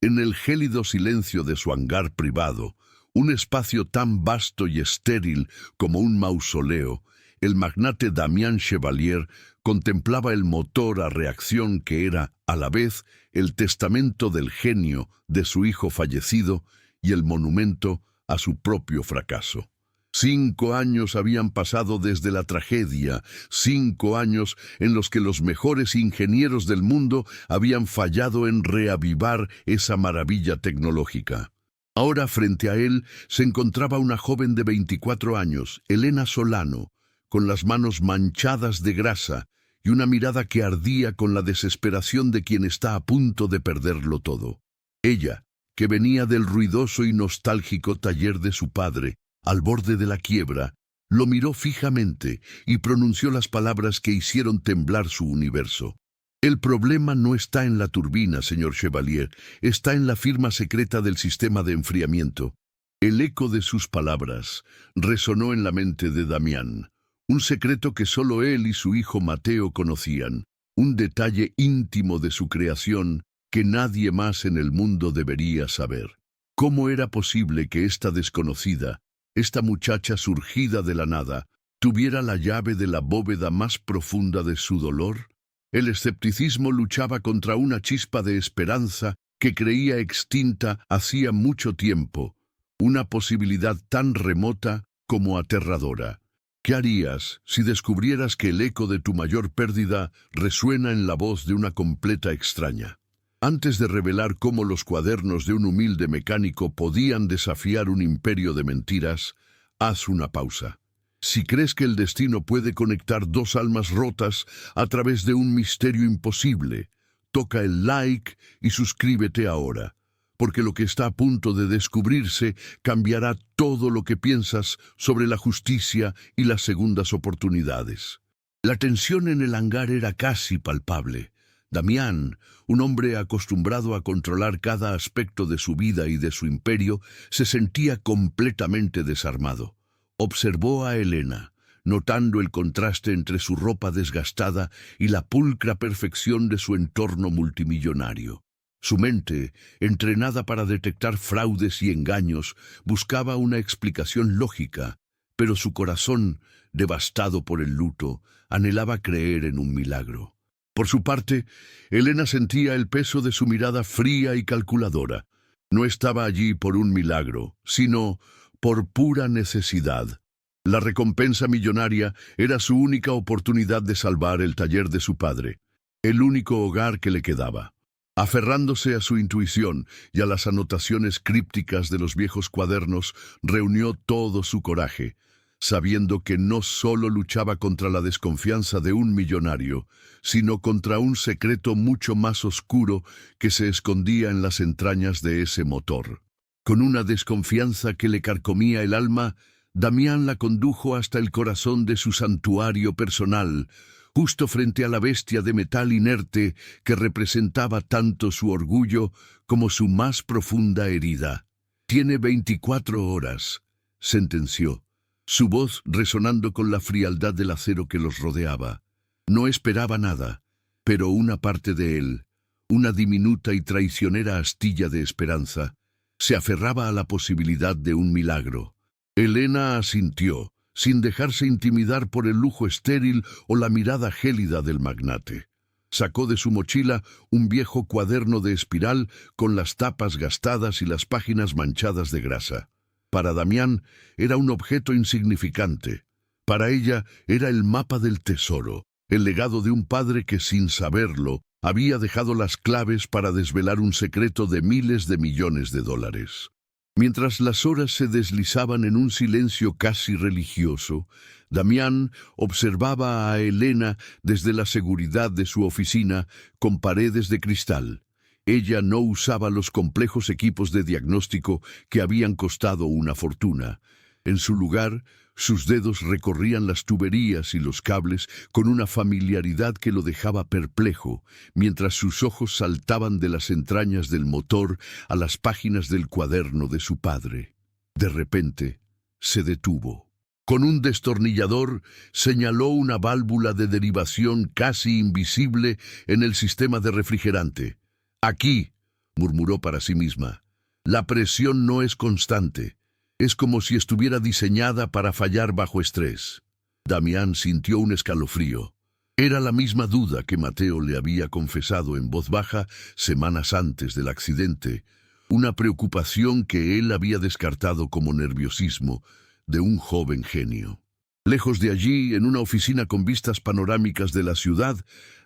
En el gélido silencio de su hangar privado, un espacio tan vasto y estéril como un mausoleo, el magnate Damián Chevalier contemplaba el motor a reacción que era, a la vez, el testamento del genio de su hijo fallecido y el monumento a su propio fracaso. 5 años habían pasado desde la tragedia, 5 años en los que los mejores ingenieros del mundo habían fallado en reavivar esa maravilla tecnológica. Ahora frente a él se encontraba una joven de 24 años, Elena Solano, con las manos manchadas de grasa y una mirada que ardía con la desesperación de quien está a punto de perderlo todo. Ella, que venía del ruidoso y nostálgico taller de su padre, al borde de la quiebra, lo miró fijamente y pronunció las palabras que hicieron temblar su universo. El problema no está en la turbina, señor Chevalier, está en la firma secreta del sistema de enfriamiento. El eco de sus palabras resonó en la mente de Damián, un secreto que solo él y su hijo Mateo conocían, un detalle íntimo de su creación que nadie más en el mundo debería saber. ¿Cómo era posible que esta desconocida, esta muchacha surgida de la nada, tuviera la llave de la bóveda más profunda de su dolor? El escepticismo luchaba contra una chispa de esperanza que creía extinta hacía mucho tiempo, una posibilidad tan remota como aterradora. ¿Qué harías si descubrieras que el eco de tu mayor pérdida resuena en la voz de una completa extraña? Antes de revelar cómo los cuadernos de un humilde mecánico podían desafiar un imperio de mentiras, haz una pausa. Si crees que el destino puede conectar 2 almas rotas a través de un misterio imposible, toca el like y suscríbete ahora, porque lo que está a punto de descubrirse cambiará todo lo que piensas sobre la justicia y las segundas oportunidades. La tensión en el hangar era casi palpable. Damián, un hombre acostumbrado a controlar cada aspecto de su vida y de su imperio, se sentía completamente desarmado. Observó a Elena, notando el contraste entre su ropa desgastada y la pulcra perfección de su entorno multimillonario. Su mente, entrenada para detectar fraudes y engaños, buscaba una explicación lógica, pero su corazón, devastado por el luto, anhelaba creer en un milagro. Por su parte, Elena sentía el peso de su mirada fría y calculadora. No estaba allí por un milagro, sino por pura necesidad. La recompensa millonaria era su única oportunidad de salvar el taller de su padre, el único hogar que le quedaba. Aferrándose a su intuición y a las anotaciones crípticas de los viejos cuadernos, reunió todo su coraje, sabiendo que no solo luchaba contra la desconfianza de un millonario, sino contra un secreto mucho más oscuro que se escondía en las entrañas de ese motor. Con una desconfianza que le carcomía el alma, Damián la condujo hasta el corazón de su santuario personal, justo frente a la bestia de metal inerte que representaba tanto su orgullo como su más profunda herida. «Tiene 24 horas», sentenció, su voz resonando con la frialdad del acero que los rodeaba. No esperaba nada, pero una parte de él, una diminuta y traicionera astilla de esperanza, se aferraba a la posibilidad de un milagro. Elena asintió, sin dejarse intimidar por el lujo estéril o la mirada gélida del magnate. Sacó de su mochila un viejo cuaderno de espiral con las tapas gastadas y las páginas manchadas de grasa. Para Damián era un objeto insignificante. Para ella era el mapa del tesoro, el legado de un padre que, sin saberlo, había dejado las claves para desvelar un secreto de miles de millones de dólares. Mientras las horas se deslizaban en un silencio casi religioso, Damián observaba a Elena desde la seguridad de su oficina con paredes de cristal. Ella no usaba los complejos equipos de diagnóstico que habían costado una fortuna. En su lugar, sus dedos recorrían las tuberías y los cables con una familiaridad que lo dejaba perplejo, mientras sus ojos saltaban de las entrañas del motor a las páginas del cuaderno de su padre. De repente, se detuvo. Con un destornillador, señaló una válvula de derivación casi invisible en el sistema de refrigerante. «Aquí», murmuró para sí misma. La presión no es constante. Es como si estuviera diseñada para fallar bajo estrés. Damián sintió un escalofrío. Era la misma duda que Mateo le había confesado en voz baja semanas antes del accidente, una preocupación que él había descartado como nerviosismo de un joven genio. Lejos de allí, en una oficina con vistas panorámicas de la ciudad,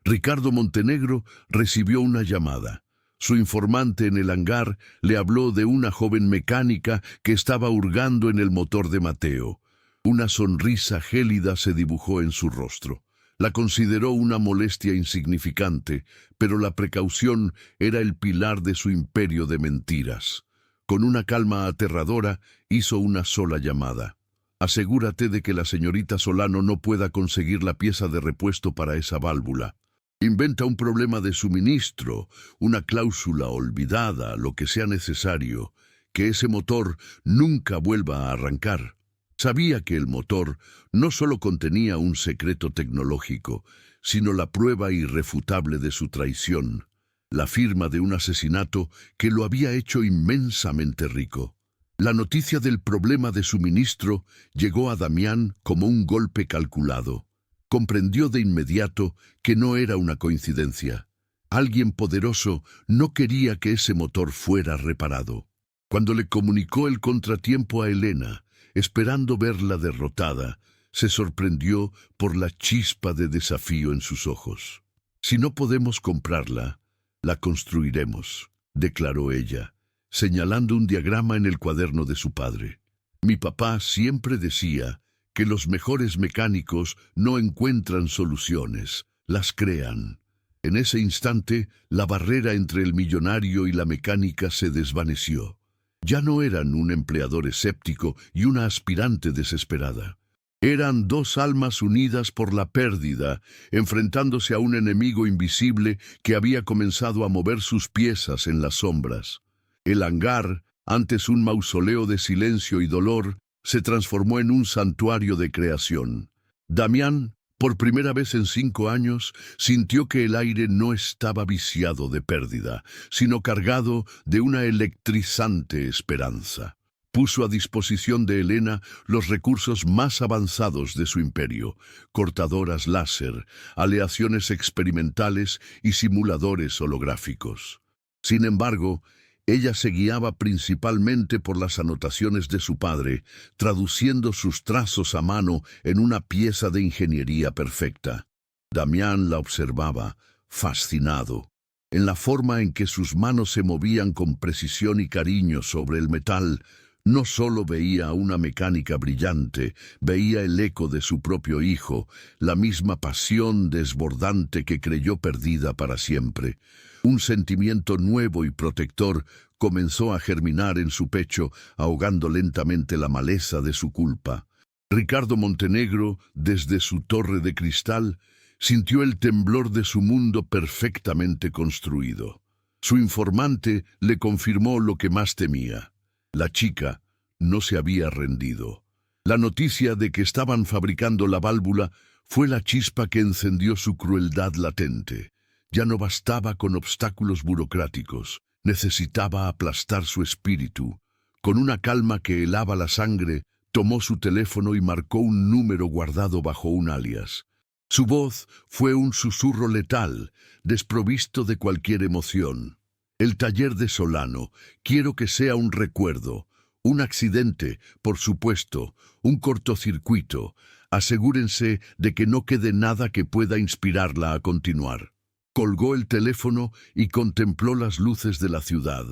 Ricardo Montenegro recibió una llamada. Su informante en el hangar le habló de una joven mecánica que estaba hurgando en el motor de Mateo. Una sonrisa gélida se dibujó en su rostro. La consideró una molestia insignificante, pero la precaución era el pilar de su imperio de mentiras. Con una calma aterradora, hizo una sola llamada. Asegúrate de que la señorita Solano no pueda conseguir la pieza de repuesto para esa válvula. Inventa un problema de suministro, una cláusula olvidada, lo que sea necesario, que ese motor nunca vuelva a arrancar. Sabía que el motor no solo contenía un secreto tecnológico, sino la prueba irrefutable de su traición, la firma de un asesinato que lo había hecho inmensamente rico. La noticia del problema de suministro llegó a Damián como un golpe calculado. Comprendió de inmediato que no era una coincidencia. Alguien poderoso no quería que ese motor fuera reparado. Cuando le comunicó el contratiempo a Elena, esperando verla derrotada, se sorprendió por la chispa de desafío en sus ojos. «Si no podemos comprarla, la construiremos», declaró ella, señalando un diagrama en el cuaderno de su padre. «Mi papá siempre decía que los mejores mecánicos no encuentran soluciones, las crean». En ese instante, la barrera entre el millonario y la mecánica se desvaneció. Ya no eran un empleador escéptico y una aspirante desesperada. Eran dos almas unidas por la pérdida, enfrentándose a un enemigo invisible que había comenzado a mover sus piezas en las sombras. El hangar, antes un mausoleo de silencio y dolor, se transformó en un santuario de creación. Damián, por primera vez en 5 años, sintió que el aire no estaba viciado de pérdida, sino cargado de una electrizante esperanza. Puso a disposición de Elena los recursos más avanzados de su imperio: cortadoras láser, aleaciones experimentales y simuladores holográficos. Sin embargo, ella se guiaba principalmente por las anotaciones de su padre, traduciendo sus trazos a mano en una pieza de ingeniería perfecta. Damián la observaba, fascinado. En la forma en que sus manos se movían con precisión y cariño sobre el metal, no solo veía una mecánica brillante, veía el eco de su propio hijo, la misma pasión desbordante que creyó perdida para siempre. Un sentimiento nuevo y protector comenzó a germinar en su pecho, ahogando lentamente la maleza de su culpa. Ricardo Montenegro, desde su torre de cristal, sintió el temblor de su mundo perfectamente construido. Su informante le confirmó lo que más temía. La chica no se había rendido. La noticia de que estaban fabricando la válvula fue la chispa que encendió su crueldad latente. Ya no bastaba con obstáculos burocráticos, necesitaba aplastar su espíritu. Con una calma que helaba la sangre, tomó su teléfono y marcó un número guardado bajo un alias. Su voz fue un susurro letal, desprovisto de cualquier emoción. «El taller de Solano, quiero que sea un recuerdo, un accidente, por supuesto, un cortocircuito. Asegúrense de que no quede nada que pueda inspirarla a continuar». Colgó el teléfono y contempló las luces de la ciudad,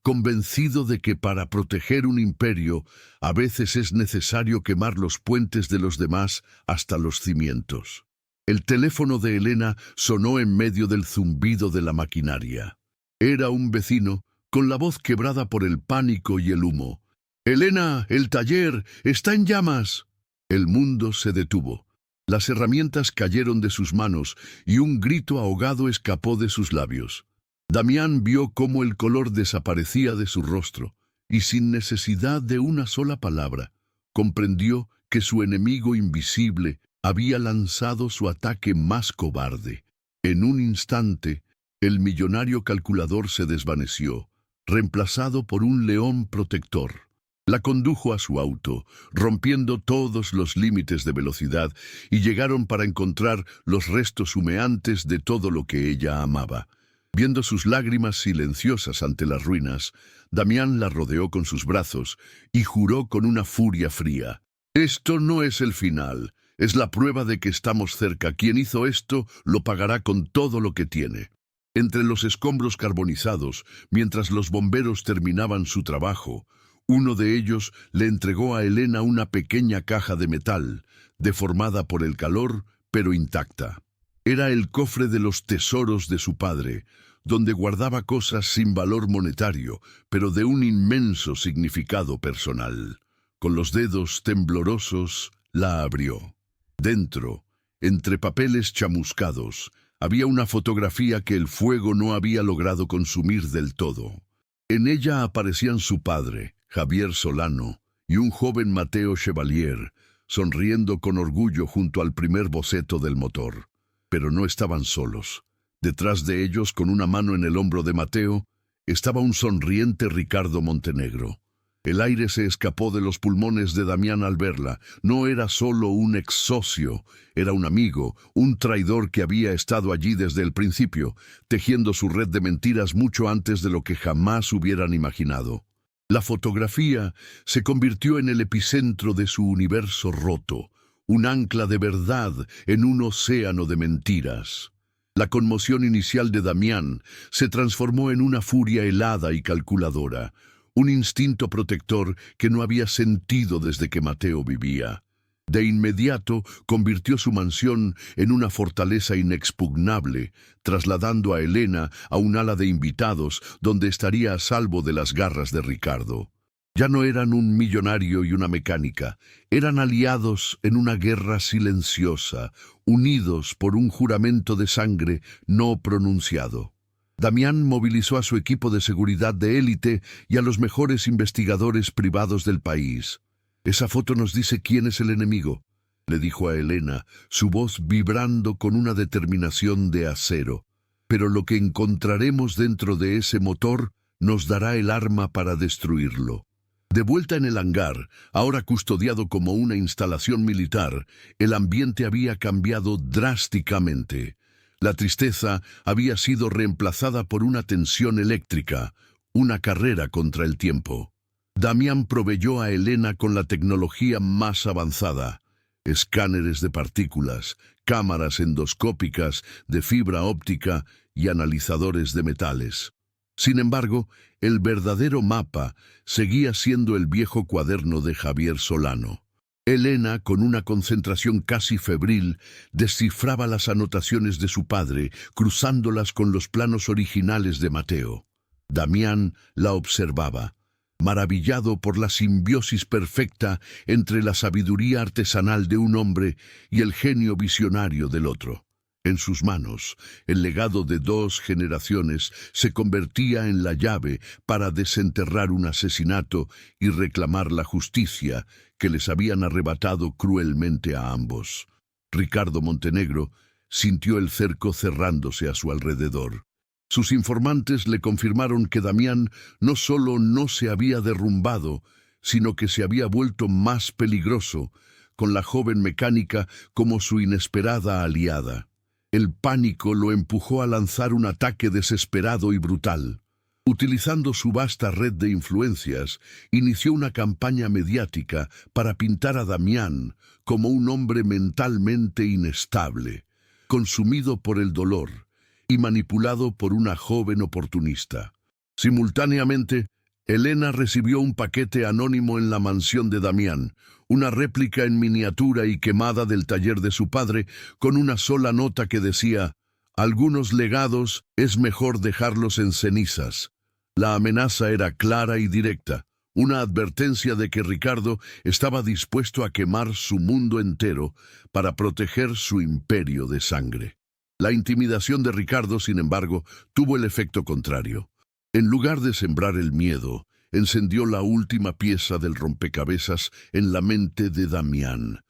convencido de que para proteger un imperio a veces es necesario quemar los puentes de los demás hasta los cimientos. El teléfono de Elena sonó en medio del zumbido de la maquinaria. Era un vecino, con la voz quebrada por el pánico y el humo. «Elena, el taller está en llamas». El mundo se detuvo. Las herramientas cayeron de sus manos y un grito ahogado escapó de sus labios. Damián vio cómo el color desaparecía de su rostro y, sin necesidad de una sola palabra, comprendió que su enemigo invisible había lanzado su ataque más cobarde. En un instante, El millonario calculador se desvaneció, reemplazado por un león protector. La condujo a su auto, rompiendo todos los límites de velocidad, y llegaron para encontrar los restos humeantes de todo lo que ella amaba. Viendo sus lágrimas silenciosas ante las ruinas, Damián la rodeó con sus brazos y juró con una furia fría: «Esto no es el final, es la prueba de que estamos cerca. Quien hizo esto lo pagará con todo lo que tiene». Entre los escombros carbonizados, mientras los bomberos terminaban su trabajo, uno de ellos le entregó a Elena una pequeña caja de metal, deformada por el calor, pero intacta. Era el cofre de los tesoros de su padre, donde guardaba cosas sin valor monetario, pero de un inmenso significado personal. Con los dedos temblorosos, la abrió. Dentro, entre papeles chamuscados, había una fotografía que el fuego no había logrado consumir del todo. En ella aparecían su padre, Javier Solano, y un joven Mateo Chevalier, sonriendo con orgullo junto al primer boceto del motor. Pero no estaban solos. Detrás de ellos, con una mano en el hombro de Mateo, estaba un sonriente Ricardo Montenegro. El aire se escapó de los pulmones de Damián al verla. No era solo un ex socio, era un amigo, un traidor que había estado allí desde el principio, tejiendo su red de mentiras mucho antes de lo que jamás hubieran imaginado. La fotografía se convirtió en el epicentro de su universo roto, un ancla de verdad en un océano de mentiras. La conmoción inicial de Damián se transformó en una furia helada y calculadora, un instinto protector que no había sentido desde que Mateo vivía. De inmediato convirtió su mansión en una fortaleza inexpugnable, trasladando a Elena a un ala de invitados donde estaría a salvo de las garras de Ricardo. Ya no eran un millonario y una mecánica, eran aliados en una guerra silenciosa, unidos por un juramento de sangre no pronunciado. Damián movilizó a su equipo de seguridad de élite y a los mejores investigadores privados del país. «Esa foto nos dice quién es el enemigo», le dijo a Elena, su voz vibrando con una determinación de acero. «Pero lo que encontraremos dentro de ese motor nos dará el arma para destruirlo». De vuelta en el hangar, ahora custodiado como una instalación militar, el ambiente había cambiado drásticamente. La tristeza había sido reemplazada por una tensión eléctrica, una carrera contra el tiempo. Damián proveyó a Elena con la tecnología más avanzada: escáneres de partículas, cámaras endoscópicas de fibra óptica y analizadores de metales. Sin embargo, el verdadero mapa seguía siendo el viejo cuaderno de Javier Solano. Elena, con una concentración casi febril, descifraba las anotaciones de su padre, cruzándolas con los planos originales de Mateo. Damián la observaba, maravillado por la simbiosis perfecta entre la sabiduría artesanal de un hombre y el genio visionario del otro. En sus manos, el legado de 2 generaciones se convertía en la llave para desenterrar un asesinato y reclamar la justicia que les habían arrebatado cruelmente a ambos. Ricardo Montenegro sintió el cerco cerrándose a su alrededor. Sus informantes le confirmaron que Damián no solo no se había derrumbado, sino que se había vuelto más peligroso, con la joven mecánica como su inesperada aliada. El pánico lo empujó a lanzar un ataque desesperado y brutal. Utilizando su vasta red de influencias, inició una campaña mediática para pintar a Damián como un hombre mentalmente inestable, consumido por el dolor y manipulado por una joven oportunista. Simultáneamente, Elena recibió un paquete anónimo en la mansión de Damián, una réplica en miniatura y quemada del taller de su padre, con una sola nota que decía: «Algunos legados es mejor dejarlos en cenizas». La amenaza era clara y directa, una advertencia de que Ricardo estaba dispuesto a quemar su mundo entero para proteger su imperio de sangre. La intimidación de Ricardo, sin embargo, tuvo el efecto contrario. En lugar de sembrar el miedo, encendió la última pieza del rompecabezas en la mente de Damián.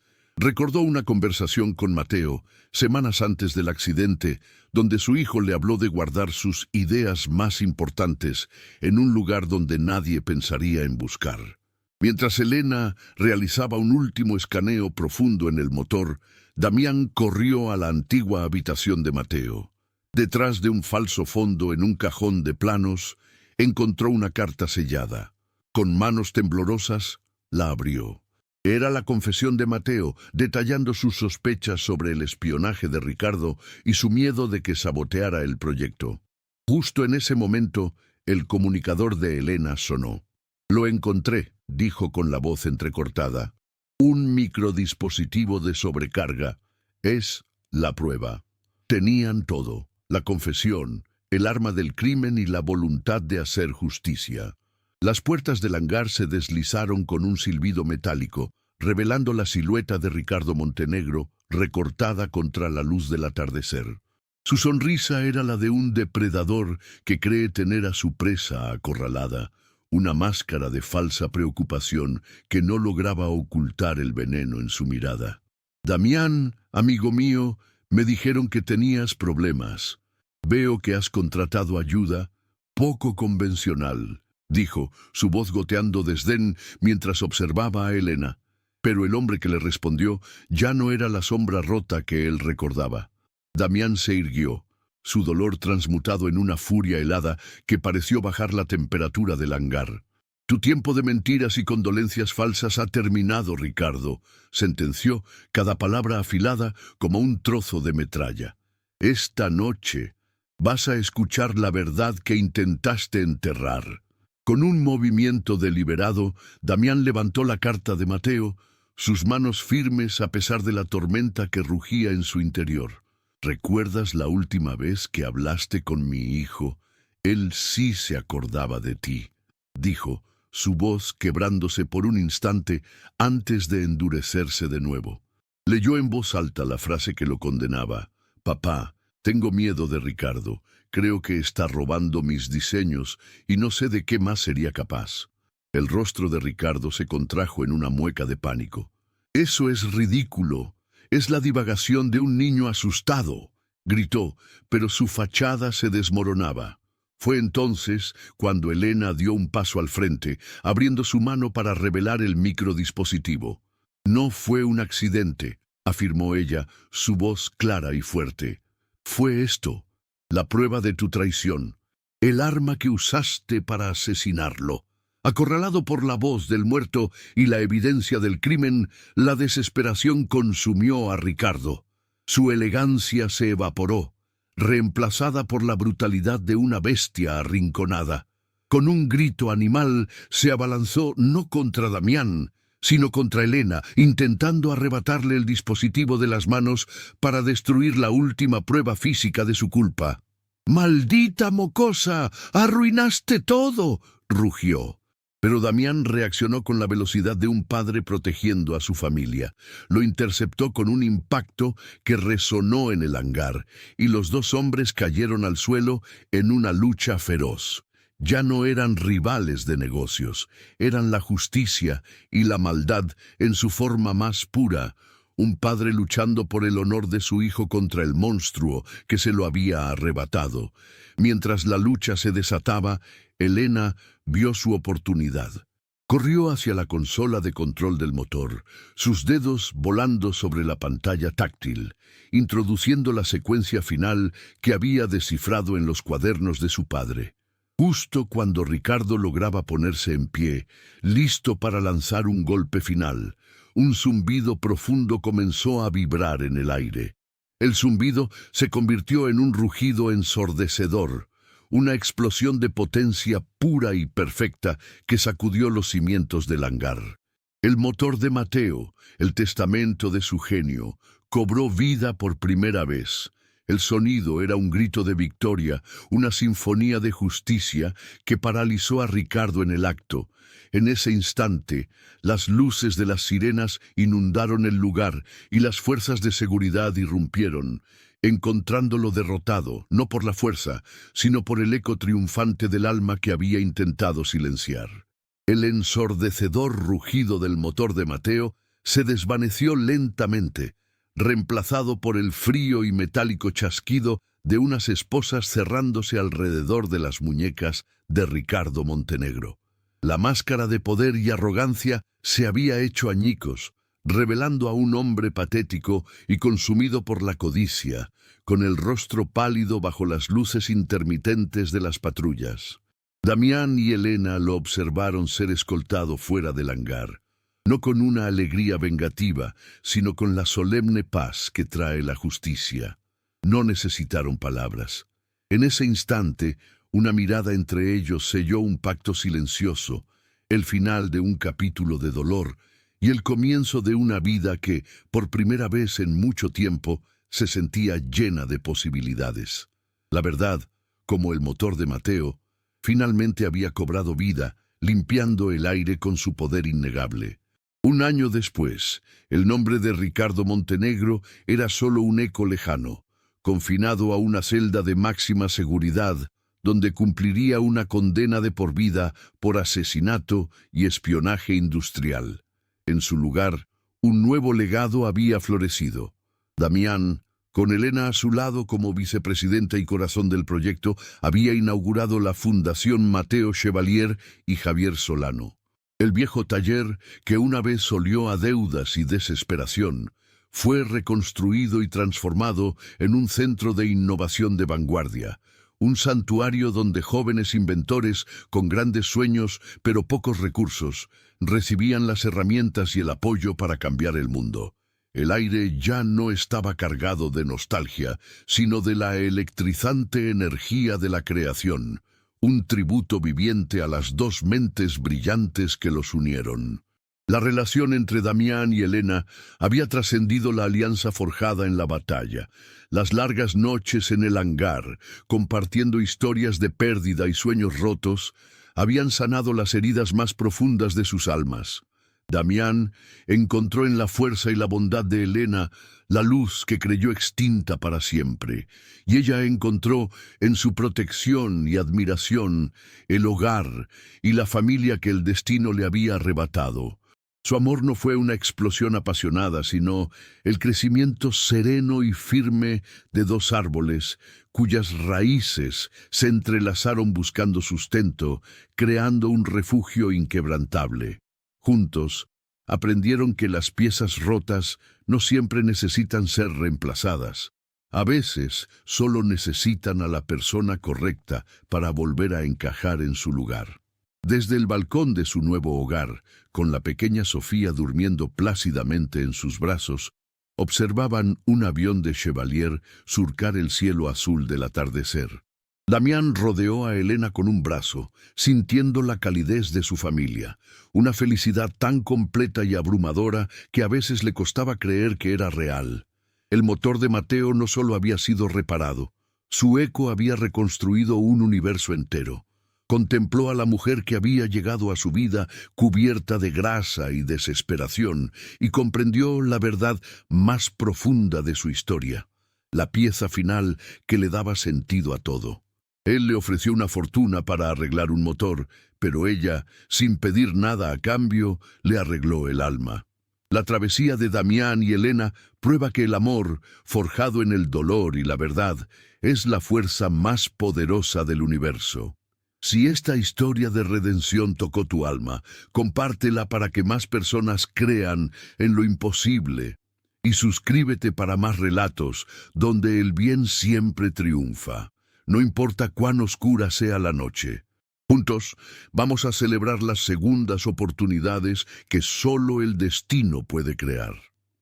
Recordó una conversación con Mateo, semanas antes del accidente, donde su hijo le habló de guardar sus ideas más importantes en un lugar donde nadie pensaría en buscar. Mientras Elena realizaba un último escaneo profundo en el motor, Damián corrió a la antigua habitación de Mateo. Detrás de un falso fondo en un cajón de planos, encontró una carta sellada. Con manos temblorosas, la abrió. Era la confesión de Mateo, detallando sus sospechas sobre el espionaje de Ricardo y su miedo de que saboteara el proyecto. Justo en ese momento, el comunicador de Elena sonó. «Lo encontré», dijo con la voz entrecortada. «Un microdispositivo de sobrecarga. Es la prueba». Tenían todo: la confesión, el arma del crimen y la voluntad de hacer justicia. Las puertas del hangar se deslizaron con un silbido metálico, revelando la silueta de Ricardo Montenegro, recortada contra la luz del atardecer. Su sonrisa era la de un depredador que cree tener a su presa acorralada, una máscara de falsa preocupación que no lograba ocultar el veneno en su mirada. «Damián, amigo mío, me dijeron que tenías problemas. Veo que has contratado ayuda poco convencional», dijo, su voz goteando desdén mientras observaba a Elena. Pero el hombre que le respondió ya no era la sombra rota que él recordaba. Damián se irguió, su dolor transmutado en una furia helada que pareció bajar la temperatura del hangar. «Tu tiempo de mentiras y condolencias falsas ha terminado, Ricardo», sentenció, cada palabra afilada como un trozo de metralla. «Esta noche vas a escuchar la verdad que intentaste enterrar». Con un movimiento deliberado, Damián levantó la carta de Mateo, sus manos firmes a pesar de la tormenta que rugía en su interior. «¿Recuerdas la última vez que hablaste con mi hijo? Él sí se acordaba de ti», dijo, su voz quebrándose por un instante antes de endurecerse de nuevo. Leyó en voz alta la frase que lo condenaba. «Papá, tengo miedo de Ricardo. Creo que está robando mis diseños y no sé de qué más sería capaz». El rostro de Ricardo se contrajo en una mueca de pánico. «Eso es ridículo. Es la divagación de un niño asustado», gritó, pero su fachada se desmoronaba. Fue entonces cuando Elena dio un paso al frente, abriendo su mano para revelar el microdispositivo. «No fue un accidente», afirmó ella, su voz clara y fuerte. «Fue esto, la prueba de tu traición, el arma que usaste para asesinarlo». Acorralado por la voz del muerto y la evidencia del crimen, la desesperación consumió a Ricardo. Su elegancia se evaporó, reemplazada por la brutalidad de una bestia arrinconada. Con un grito animal se abalanzó no contra Damián, sino contra Elena, intentando arrebatarle el dispositivo de las manos para destruir la última prueba física de su culpa. «¡Maldita mocosa! ¡Arruinaste todo!», rugió. Pero Damián reaccionó con la velocidad de un padre protegiendo a su familia. Lo interceptó con un impacto que resonó en el hangar, y los dos hombres cayeron al suelo en una lucha feroz. Ya no eran rivales de negocios, eran la justicia y la maldad en su forma más pura, un padre luchando por el honor de su hijo contra el monstruo que se lo había arrebatado. Mientras la lucha se desataba, Elena vio su oportunidad. Corrió hacia la consola de control del motor, sus dedos volando sobre la pantalla táctil, introduciendo la secuencia final que había descifrado en los cuadernos de su padre. Justo cuando Ricardo lograba ponerse en pie, listo para lanzar un golpe final, un zumbido profundo comenzó a vibrar en el aire. El zumbido se convirtió en un rugido ensordecedor, una explosión de potencia pura y perfecta que sacudió los cimientos del hangar. El motor de Mateo, el testamento de su genio, cobró vida por primera vez. El sonido era un grito de victoria, una sinfonía de justicia que paralizó a Ricardo en el acto. En ese instante, las luces de las sirenas inundaron el lugar y las fuerzas de seguridad irrumpieron, encontrándolo derrotado, no por la fuerza, sino por el eco triunfante del alma que había intentado silenciar. El ensordecedor rugido del motor de Mateo se desvaneció lentamente, reemplazado por el frío y metálico chasquido de unas esposas cerrándose alrededor de las muñecas de Ricardo Montenegro. La máscara de poder y arrogancia se había hecho añicos, revelando a un hombre patético y consumido por la codicia, con el rostro pálido bajo las luces intermitentes de las patrullas. Damián y Elena lo observaron ser escoltado fuera del hangar, no con una alegría vengativa, sino con la solemne paz que trae la justicia. No necesitaron palabras. En ese instante, una mirada entre ellos selló un pacto silencioso, el final de un capítulo de dolor y el comienzo de una vida que, por primera vez en mucho tiempo, se sentía llena de posibilidades. La verdad, como el motor de Mateo, finalmente había cobrado vida, limpiando el aire con su poder innegable. Un año después, el nombre de Ricardo Montenegro era solo un eco lejano, confinado a una celda de máxima seguridad, donde cumpliría una condena de por vida por asesinato y espionaje industrial. En su lugar, un nuevo legado había florecido. Damián, con Elena a su lado como vicepresidenta y corazón del proyecto, había inaugurado la Fundación Mateo Chevalier y Javier Solano. El viejo taller, que una vez olió a deudas y desesperación, fue reconstruido y transformado en un centro de innovación de vanguardia, un santuario donde jóvenes inventores con grandes sueños pero pocos recursos recibían las herramientas y el apoyo para cambiar el mundo. El aire ya no estaba cargado de nostalgia, sino de la electrizante energía de la creación, un tributo viviente a las dos mentes brillantes que los unieron. La relación entre Damián y Elena había trascendido la alianza forjada en la batalla. Las largas noches en el hangar, compartiendo historias de pérdida y sueños rotos, habían sanado las heridas más profundas de sus almas. Damián encontró en la fuerza y la bondad de Elena la luz que creyó extinta para siempre, y ella encontró en su protección y admiración el hogar y la familia que el destino le había arrebatado. Su amor no fue una explosión apasionada, sino el crecimiento sereno y firme de dos árboles cuyas raíces se entrelazaron buscando sustento, creando un refugio inquebrantable. Juntos, aprendieron que las piezas rotas no siempre necesitan ser reemplazadas. A veces solo necesitan a la persona correcta para volver a encajar en su lugar. Desde el balcón de su nuevo hogar, con la pequeña Sofía durmiendo plácidamente en sus brazos, observaban un avión de Chevalier surcar el cielo azul del atardecer. Damián rodeó a Elena con un brazo, sintiendo la calidez de su familia, una felicidad tan completa y abrumadora que a veces le costaba creer que era real. El motor de Mateo no solo había sido reparado, su eco había reconstruido un universo entero. Contempló a la mujer que había llegado a su vida cubierta de grasa y desesperación y comprendió la verdad más profunda de su historia, la pieza final que le daba sentido a todo. Él le ofreció una fortuna para arreglar un motor, pero ella, sin pedir nada a cambio, le arregló el alma. La travesía de Damián y Elena prueba que el amor, forjado en el dolor y la verdad, es la fuerza más poderosa del universo. Si esta historia de redención tocó tu alma, compártela para que más personas crean en lo imposible. Y suscríbete para más relatos donde el bien siempre triunfa, no importa cuán oscura sea la noche. Juntos vamos a celebrar las segundas oportunidades que solo el destino puede crear.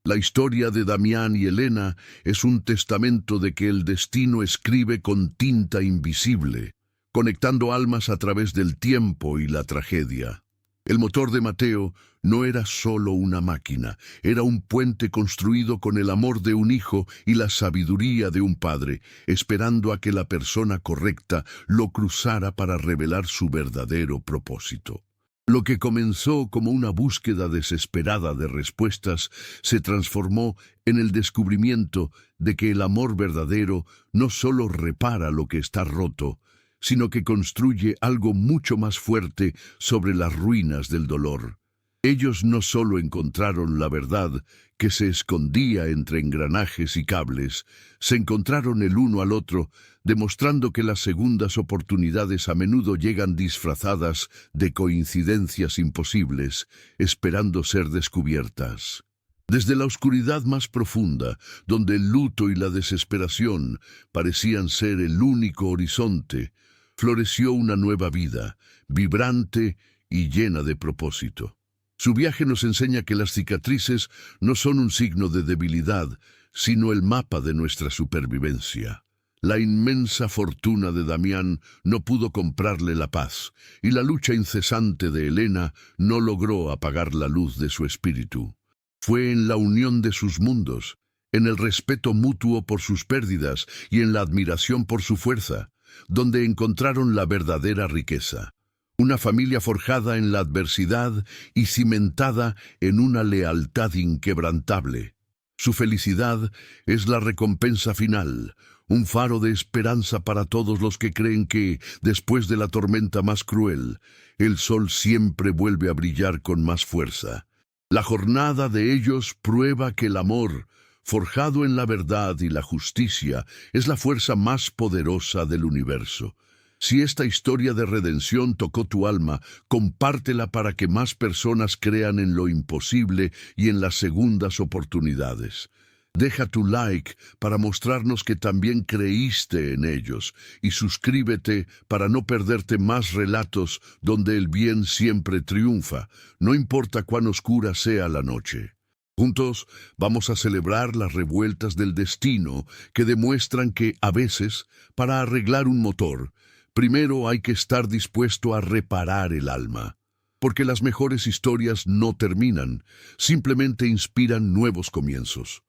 La historia de Damián y Elena es un testamento de que el destino escribe con tinta invisible, conectando almas a través del tiempo y la tragedia. El motor de Mateo no era solo una máquina, era un puente construido con el amor de un hijo y la sabiduría de un padre, esperando a que la persona correcta lo cruzara para revelar su verdadero propósito. Lo que comenzó como una búsqueda desesperada de respuestas se transformó en el descubrimiento de que el amor verdadero no solo repara lo que está roto, sino que construye algo mucho más fuerte sobre las ruinas del dolor. Ellos no solo encontraron la verdad que se escondía entre engranajes y cables, se encontraron el uno al otro, demostrando que las segundas oportunidades a menudo llegan disfrazadas de coincidencias imposibles, esperando ser descubiertas. Desde la oscuridad más profunda, donde el luto y la desesperación parecían ser el único horizonte, floreció una nueva vida, vibrante y llena de propósito. Su viaje nos enseña que las cicatrices no son un signo de debilidad, sino el mapa de nuestra supervivencia. La inmensa fortuna de Damián no pudo comprarle la paz, y la lucha incesante de Elena no logró apagar la luz de su espíritu. Fue en la unión de sus mundos, en el respeto mutuo por sus pérdidas y en la admiración por su fuerza, donde encontraron la verdadera riqueza. Una familia forjada en la adversidad y cimentada en una lealtad inquebrantable. Su felicidad es la recompensa final, un faro de esperanza para todos los que creen que, después de la tormenta más cruel, el sol siempre vuelve a brillar con más fuerza. La jornada de ellos prueba que el amor, forjado en la verdad y la justicia, es la fuerza más poderosa del universo. Si esta historia de redención tocó tu alma, compártela para que más personas crean en lo imposible y en las segundas oportunidades. Deja tu like para mostrarnos que también creíste en ellos y suscríbete para no perderte más relatos donde el bien siempre triunfa, no importa cuán oscura sea la noche. Juntos vamos a celebrar las revueltas del destino que demuestran que, a veces, para arreglar un motor, primero hay que estar dispuesto a reparar el alma, porque las mejores historias no terminan, simplemente inspiran nuevos comienzos.